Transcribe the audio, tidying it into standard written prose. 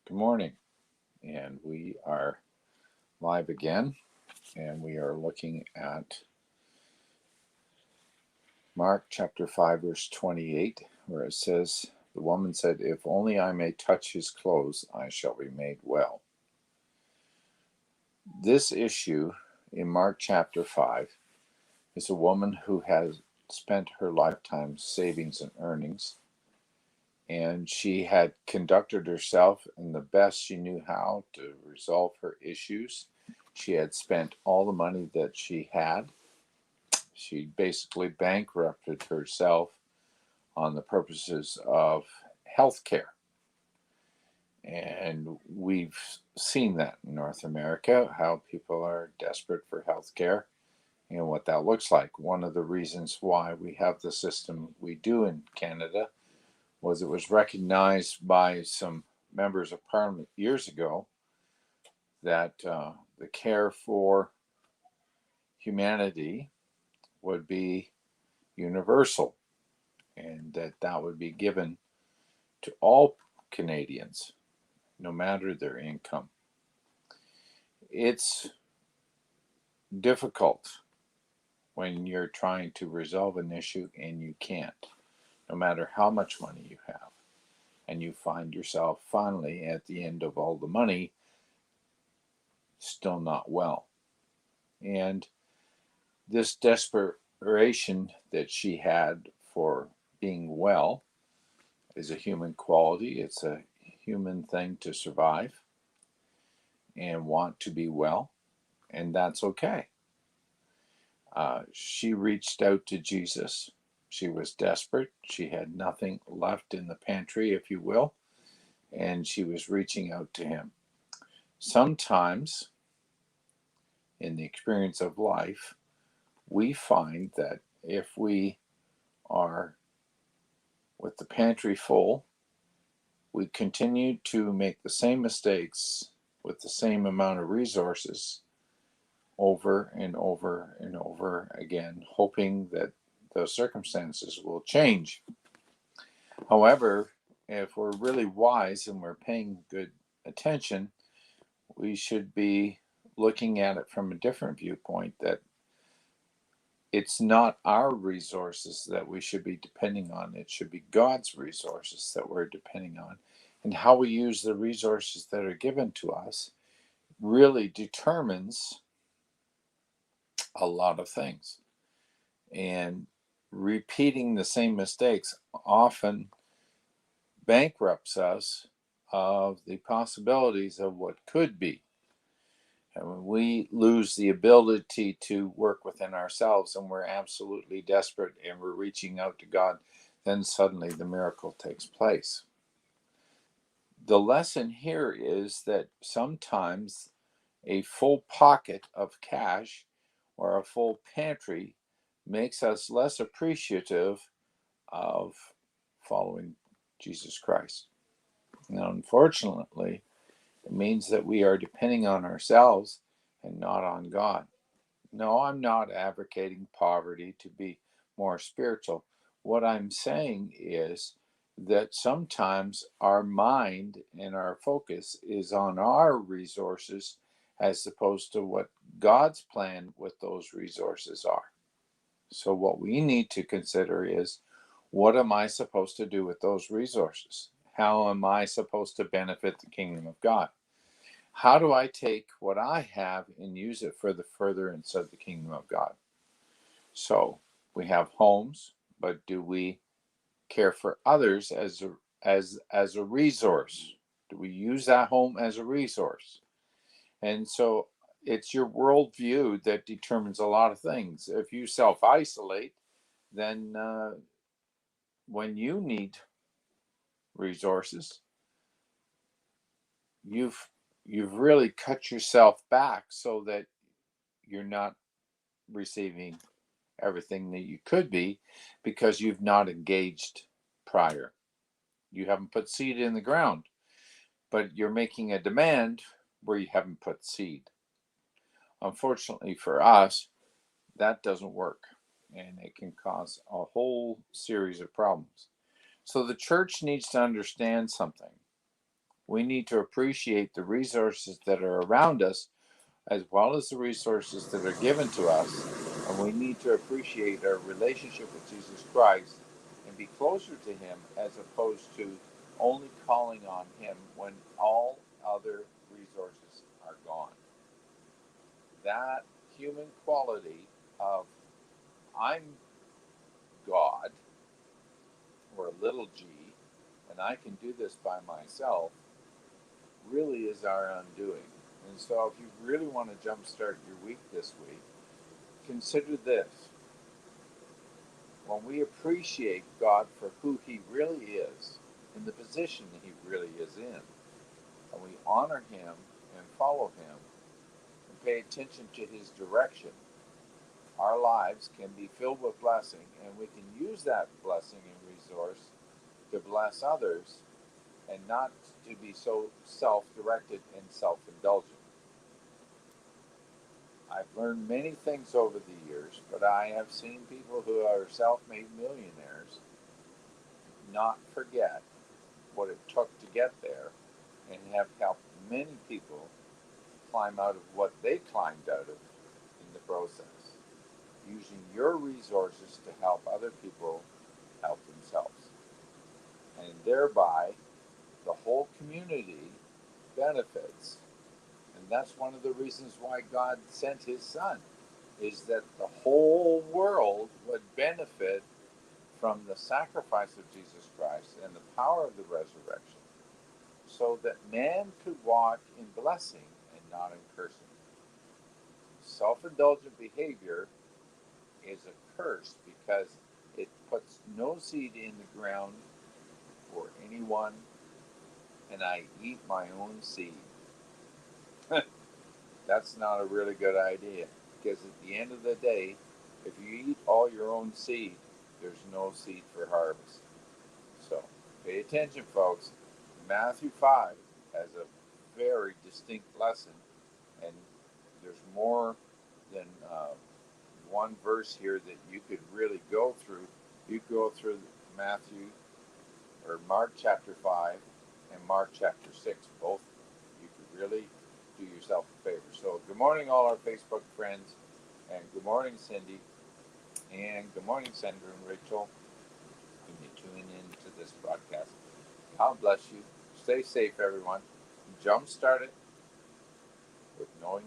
Good morning, and we are live again, and we are looking at Mark chapter 5, verse 28, where it says, "The woman said, 'If only I may touch his clothes, I shall be made well.'" This issue in Mark chapter 5 is a woman who has spent her lifetime savings and earnings, and she had conducted herself in the best she knew how to resolve her issues. She had spent all the money that she had. She basically bankrupted herself on the purposes of healthcare. And we've seen that in North America, how people are desperate for healthcare and what that looks like. One of the reasons why we have the system we do in Canada was it was recognized by some members of parliament years ago that the care for humanity would be universal and that would be given to all Canadians, no matter their income. It's difficult when you're trying to resolve an issue and you can't, no matter how much money you have. And you find yourself finally at the end of all the money still not well. And this desperation that she had for being well is a human quality. It's a human thing to survive and want to be well, and that's okay. She reached out to Jesus. She was desperate. She had nothing left in the pantry, if you will, and she was reaching out to him. Sometimes, in the experience of life, we find that if we are with the pantry full, we continue to make the same mistakes with the same amount of resources over and over and over again, hoping that those circumstances will change. However, if we're really wise and we're paying good attention, we should be looking at it from a different viewpoint, that it's not our resources that we should be depending on. It should be God's resources that we're depending on. And how we use the resources that are given to us really determines a lot of things. And repeating the same mistakes often bankrupts us of the possibilities of what could be. And when we lose the ability to work within ourselves and we're absolutely desperate and we're reaching out to God, then suddenly the miracle takes place. The lesson here is that sometimes a full pocket of cash or a full pantry makes us less appreciative of following Jesus Christ. Now, unfortunately, it means that we are depending on ourselves and not on God. No, I'm not advocating poverty to be more spiritual. What I'm saying is that sometimes our mind and our focus is on our resources as opposed to what God's plan with those resources are. So, what we need to consider is, what am I supposed to do with those resources? How am I supposed to benefit the kingdom of God? How do I take what I have and use it for the furtherance of the kingdom of God? So we have homes, but do we care for others as a resource? Do we use that home as a resource? And so it's your worldview that determines a lot of things. If you self-isolate, then when you need resources, you've really cut yourself back so that you're not receiving everything that you could be, because you've not engaged prior. You haven't put seed in the ground, but you're making a demand where you haven't put seed. Unfortunately for us, that doesn't work, and it can cause a whole series of problems. So the church needs to understand something. We need to appreciate the resources that are around us as well as the resources that are given to us. And we need to appreciate our relationship with Jesus Christ and be closer to Him as opposed to only calling on Him when all other resources are gone. That human quality of I'm God or a little g and I can do this by myself really is our undoing. And so if you really want to jumpstart your week this week, consider this. When we appreciate God for who He really is, in the position He really is in, and we honor Him and follow Him and pay attention to His direction, our lives can be filled with blessing, and we can use that blessing and resource to bless others and not to be so self-directed and self-indulgent. I've learned many things over the years, but I have seen people who are self-made millionaires not forget what it took to get there and have helped many people climb out of what they climbed out of in the process, using your resources to help other people help themselves. And thereby, the whole community benefits. And that's one of the reasons why God sent His Son, is that the whole world would benefit from the sacrifice of Jesus Christ and the power of the resurrection, so that man could walk in blessing and not in cursing. Self-indulgent behavior is a curse because it puts no seed in the ground for anyone, and I eat my own seed. That's not a really good idea, because at the end of the day, if you eat all your own seed, there's no seed for harvest. So pay attention, folks. Matthew 5 has a very distinct lesson, and there's more than one verse here that you could really go through. You go through Matthew or Mark chapter 5 and Mark chapter 6, both. You could really do yourself a favor. So good morning, all our Facebook friends, and good morning, Cindy, and good morning, Sandra and Rachel, when you tune into this broadcast. God bless you. Stay safe, everyone. Jumpstart it with knowing